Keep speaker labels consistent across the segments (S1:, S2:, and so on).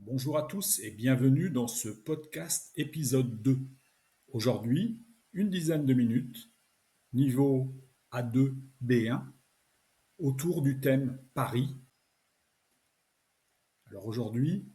S1: Bonjour à tous et bienvenue dans ce podcast épisode 2. Aujourd'hui, une dizaine de minutes, niveau A2, B1, autour du thème Paris. Alors aujourd'hui,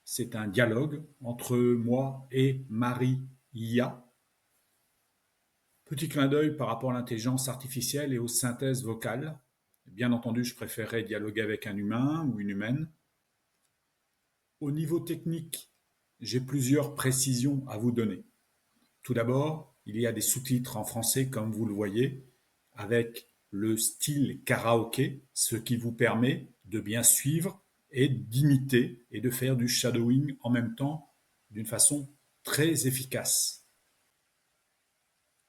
S1: c'est un dialogue entre moi et Marie Ia. Petit clin d'œil par rapport à l'intelligence artificielle et aux synthèses vocales. Bien entendu, je préférerais dialoguer avec un humain ou une humaine. Au niveau technique, j'ai plusieurs précisions à vous donner. Tout d'abord, il y a des sous-titres en français, comme vous le voyez, avec le style karaoké, ce qui vous permet de bien suivre et d'imiter et de faire du shadowing en même temps d'une façon très efficace.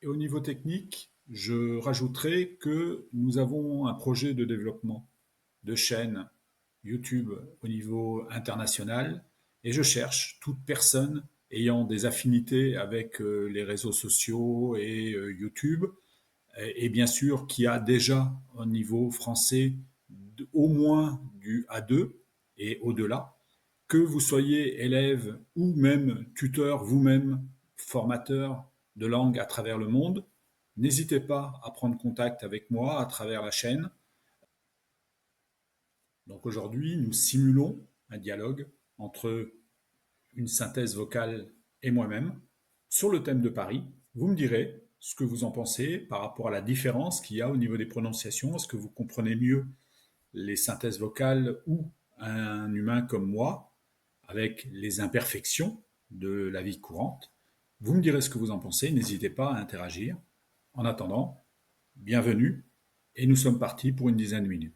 S1: Et au niveau technique, je rajouterai que nous avons un projet de développement de chaîne YouTube au niveau international et je cherche toute personne ayant des affinités avec les réseaux sociaux et YouTube et bien sûr qui a déjà au niveau français au moins du A2 et au-delà, que vous soyez élève ou même tuteur vous-même, formateur de langue à travers le monde, n'hésitez pas à prendre contact avec moi à travers la chaîne. Donc aujourd'hui, nous simulons un dialogue entre une synthèse vocale et moi-même sur le thème de Paris. Vous me direz ce que vous en pensez par rapport à la différence qu'il y a au niveau des prononciations. Est-ce que vous comprenez mieux les synthèses vocales ou un humain comme moi avec les imperfections de la vie courante? Vous me direz ce que vous en pensez. N'hésitez pas à interagir. En attendant, bienvenue et nous sommes partis pour une dizaine de minutes.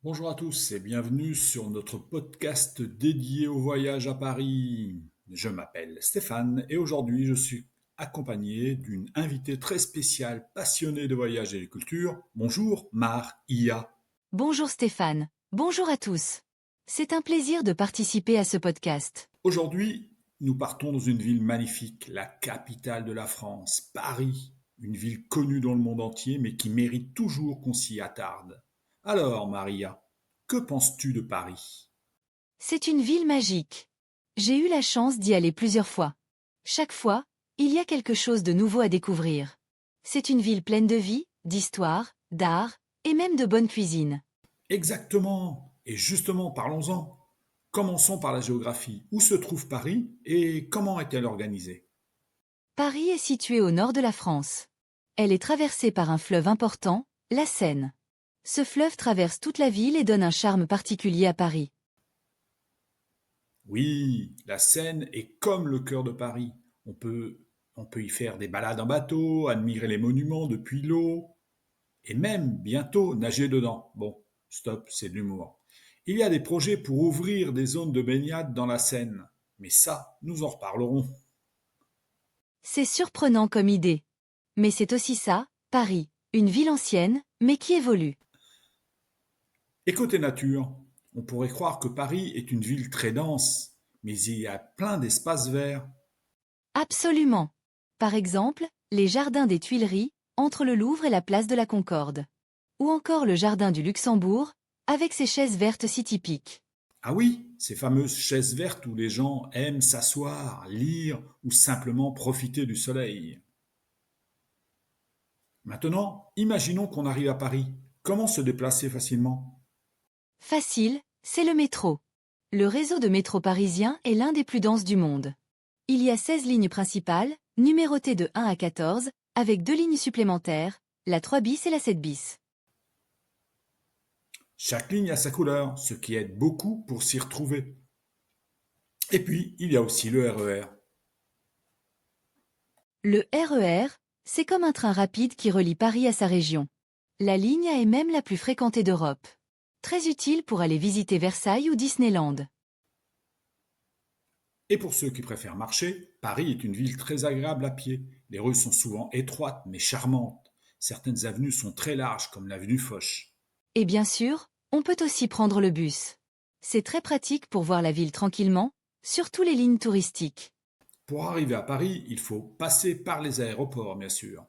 S1: Bonjour à tous et bienvenue sur notre podcast dédié au voyage à Paris. Je m'appelle Stéphane et aujourd'hui je suis accompagné d'une invitée très spéciale passionnée de voyage et de culture. Bonjour Maria.
S2: Bonjour Stéphane, bonjour à tous. C'est un plaisir de participer à ce podcast.
S1: Aujourd'hui, nous partons dans une ville magnifique, la capitale de la France, Paris, une ville connue dans le monde entier mais qui mérite toujours qu'on s'y attarde. Alors Maria, que penses-tu de Paris?
S2: C'est une ville magique. J'ai eu la chance d'y aller plusieurs fois. Chaque fois, il y a quelque chose de nouveau à découvrir. C'est une ville pleine de vie, d'histoire, d'art, et même de bonne cuisine.
S1: Exactement. Et justement, parlons-en. Commençons par la géographie. Où se trouve Paris et comment est-elle organisée?
S2: Paris est située au nord de la France. Elle est traversée par un fleuve important, la Seine. Ce fleuve traverse toute la ville et donne un charme particulier à Paris.
S1: Oui, la Seine est comme le cœur de Paris. On peut, on peut y faire des balades en bateau, admirer les monuments depuis l'eau et même bientôt nager dedans. Bon, stop, c'est de l'humour. Il y a des projets pour ouvrir des zones de baignade dans la Seine. Mais ça, nous en reparlerons.
S2: C'est surprenant comme idée. Mais c'est aussi ça, Paris, une ville ancienne, mais qui évolue.
S1: Et côté nature, on pourrait croire que Paris est une ville très dense, mais il y a plein d'espaces verts.
S2: Absolument. Par exemple, les jardins des Tuileries, entre le Louvre et la place de la Concorde. Ou encore le jardin du Luxembourg, avec ses chaises vertes si typiques.
S1: Ah oui, ces fameuses chaises vertes où les gens aiment s'asseoir, lire ou simplement profiter du soleil. Maintenant, imaginons qu'on arrive à Paris. Comment se déplacer facilement?
S2: Facile, c'est le métro. Le réseau de métro parisien est l'un des plus denses du monde. Il y a 16 lignes principales, numérotées de 1 à 14, avec 2 lignes supplémentaires, la 3 bis et la 7 bis.
S1: Chaque ligne a sa couleur, ce qui aide beaucoup pour s'y retrouver. Et puis, il y a aussi le RER.
S2: Le RER, c'est comme un train rapide qui relie Paris à sa région. La ligne A est même la plus fréquentée d'Europe. Très utile pour aller visiter Versailles ou Disneyland.
S1: Et pour ceux qui préfèrent marcher, Paris est une ville très agréable à pied. Les rues sont souvent étroites mais charmantes. Certaines avenues sont très larges comme l'avenue Foch.
S2: Et bien sûr, on peut aussi prendre le bus. C'est très pratique pour voir la ville tranquillement, surtout les lignes touristiques.
S1: Pour arriver à Paris, il faut passer par les aéroports, bien sûr,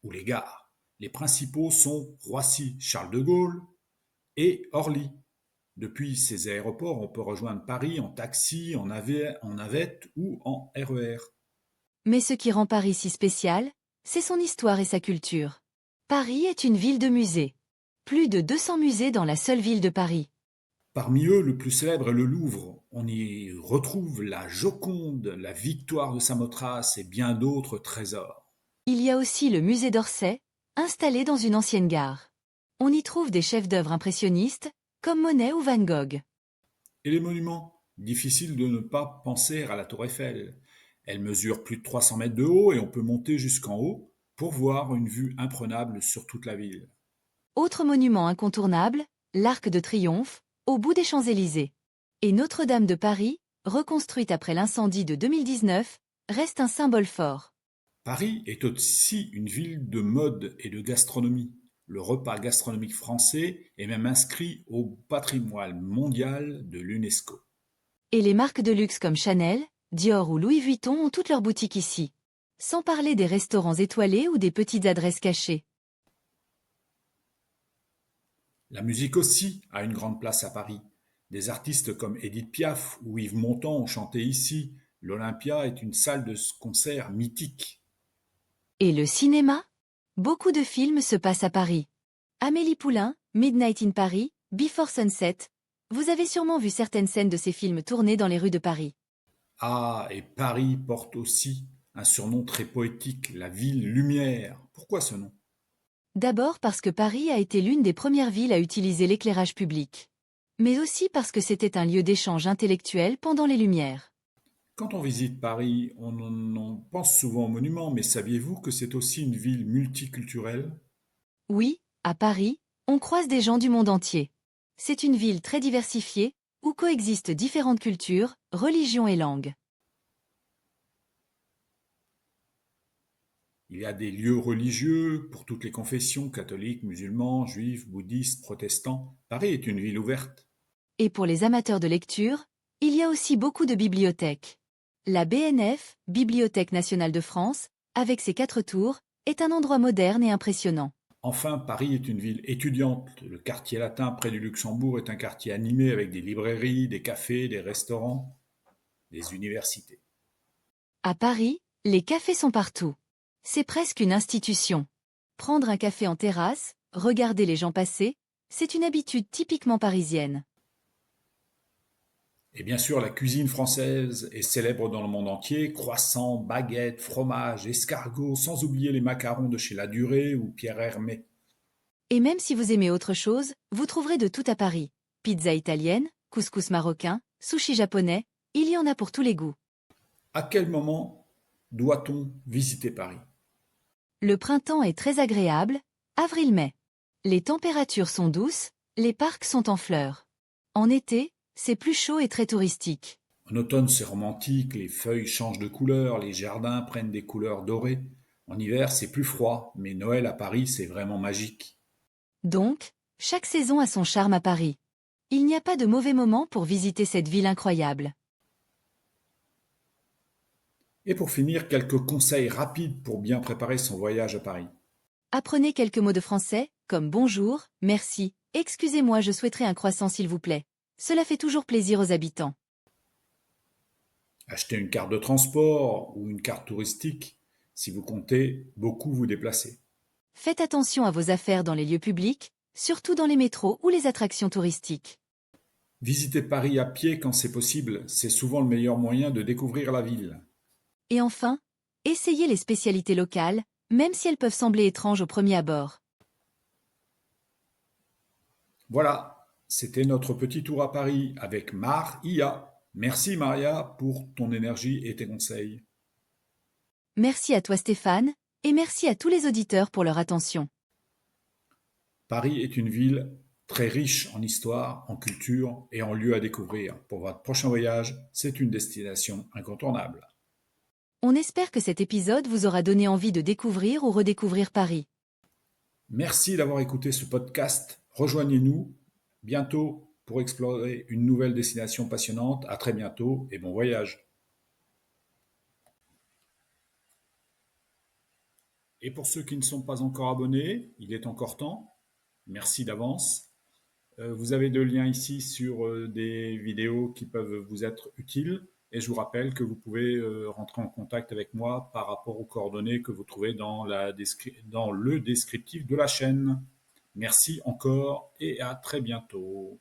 S1: ou les gares. Les principaux sont Roissy, Charles de Gaulle et Orly. Depuis ces aéroports, on peut rejoindre Paris en taxi, en navette ou en RER.
S2: Mais ce qui rend Paris si spécial, c'est son histoire et sa culture. Paris est une ville de musées. Plus de 200 musées dans la seule ville de Paris.
S1: Parmi eux, le plus célèbre est le Louvre. On y retrouve la Joconde, la Victoire de Samothrace et bien d'autres trésors.
S2: Il y a aussi le musée d'Orsay, installé dans une ancienne gare. On y trouve des chefs-d'œuvre impressionnistes, comme Monet ou Van Gogh.
S1: Et les monuments? Difficile de ne pas penser à la Tour Eiffel. Elle mesure plus de 300 mètres de haut et on peut monter jusqu'en haut pour voir une vue imprenable sur toute la ville.
S2: Autre monument incontournable, l'Arc de Triomphe, au bout des Champs-Élysées. Et Notre-Dame de Paris, reconstruite après l'incendie de 2019, reste un symbole fort.
S1: Paris est aussi une ville de mode et de gastronomie. Le repas gastronomique français est même inscrit au patrimoine mondial de l'UNESCO.
S2: Et les marques de luxe comme Chanel, Dior ou Louis Vuitton ont toutes leurs boutiques ici. Sans parler des restaurants étoilés ou des petites adresses cachées.
S1: La musique aussi a une grande place à Paris. Des artistes comme Édith Piaf ou Yves Montand ont chanté ici. L'Olympia est une salle de concert mythique.
S2: Et le cinéma? Beaucoup de films se passent à Paris. Amélie Poulain, Midnight in Paris, Before Sunset. Vous avez sûrement vu certaines scènes de ces films tournés dans les rues de Paris.
S1: Ah, et Paris porte aussi un surnom très poétique, la ville lumière. Pourquoi ce nom?
S2: D'abord parce que Paris a été l'une des premières villes à utiliser l'éclairage public. Mais aussi parce que c'était un lieu d'échange intellectuel pendant les Lumières.
S1: Quand on visite Paris, on pense souvent aux monuments, mais saviez-vous que c'est aussi une ville multiculturelle?
S2: Oui, à Paris, on croise des gens du monde entier. C'est une ville très diversifiée, où coexistent différentes cultures, religions et langues.
S1: Il y a des lieux religieux pour toutes les confessions, catholiques, musulmans, juifs, bouddhistes, protestants. Paris est une ville ouverte.
S2: Et pour les amateurs de lecture, il y a aussi beaucoup de bibliothèques. La BNF, Bibliothèque nationale de France, avec ses 4 tours, est un endroit moderne et impressionnant.
S1: Enfin, Paris est une ville étudiante. Le quartier latin près du Luxembourg est un quartier animé avec des librairies, des cafés, des restaurants, des universités.
S2: À Paris, les cafés sont partout. C'est presque une institution. Prendre un café en terrasse, regarder les gens passer, c'est une habitude typiquement parisienne.
S1: Et bien sûr, la cuisine française est célèbre dans le monde entier. Croissants, baguettes, fromages, escargots, sans oublier les macarons de chez La Durée ou Pierre Hermé.
S2: Et même si vous aimez autre chose, vous trouverez de tout à Paris. Pizza italienne, couscous marocain, sushi japonais, il y en a pour tous les goûts.
S1: À quel moment doit-on visiter Paris?
S2: Le printemps est très agréable, avril-mai. Les températures sont douces, les parcs sont en fleurs. En été, c'est plus chaud et très touristique.
S1: En automne, c'est romantique, les feuilles changent de couleur, les jardins prennent des couleurs dorées. En hiver, c'est plus froid, mais Noël à Paris, c'est vraiment magique.
S2: Donc, chaque saison a son charme à Paris. Il n'y a pas de mauvais moment pour visiter cette ville incroyable.
S1: Et pour finir, quelques conseils rapides pour bien préparer son voyage à Paris.
S2: Apprenez quelques mots de français, comme bonjour, merci, excusez-moi, je souhaiterais un croissant s'il vous plaît. Cela fait toujours plaisir aux habitants.
S1: Achetez une carte de transport ou une carte touristique si vous comptez beaucoup vous déplacer.
S2: Faites attention à vos affaires dans les lieux publics, surtout dans les métros ou les attractions touristiques.
S1: Visitez Paris à pied quand c'est possible, c'est souvent le meilleur moyen de découvrir la ville.
S2: Et enfin, essayez les spécialités locales, même si elles peuvent sembler étranges au premier abord.
S1: Voilà, c'était notre petit tour à Paris avec Maria. Merci Maria pour ton énergie et tes conseils.
S2: Merci à toi Stéphane, et merci à tous les auditeurs pour leur attention.
S1: Paris est une ville très riche en histoire, en culture et en lieux à découvrir. Pour votre prochain voyage, c'est une destination incontournable.
S2: On espère que cet épisode vous aura donné envie de découvrir ou redécouvrir Paris.
S1: Merci d'avoir écouté ce podcast. Rejoignez-nous bientôt pour explorer une nouvelle destination passionnante. À très bientôt et bon voyage. Et pour ceux qui ne sont pas encore abonnés, il est encore temps. Merci d'avance. Vous avez deux liens ici sur des vidéos qui peuvent vous être utiles. Et je vous rappelle que vous pouvez rentrer en contact avec moi par rapport aux coordonnées que vous trouvez dans le descriptif de la chaîne. Merci encore et à très bientôt.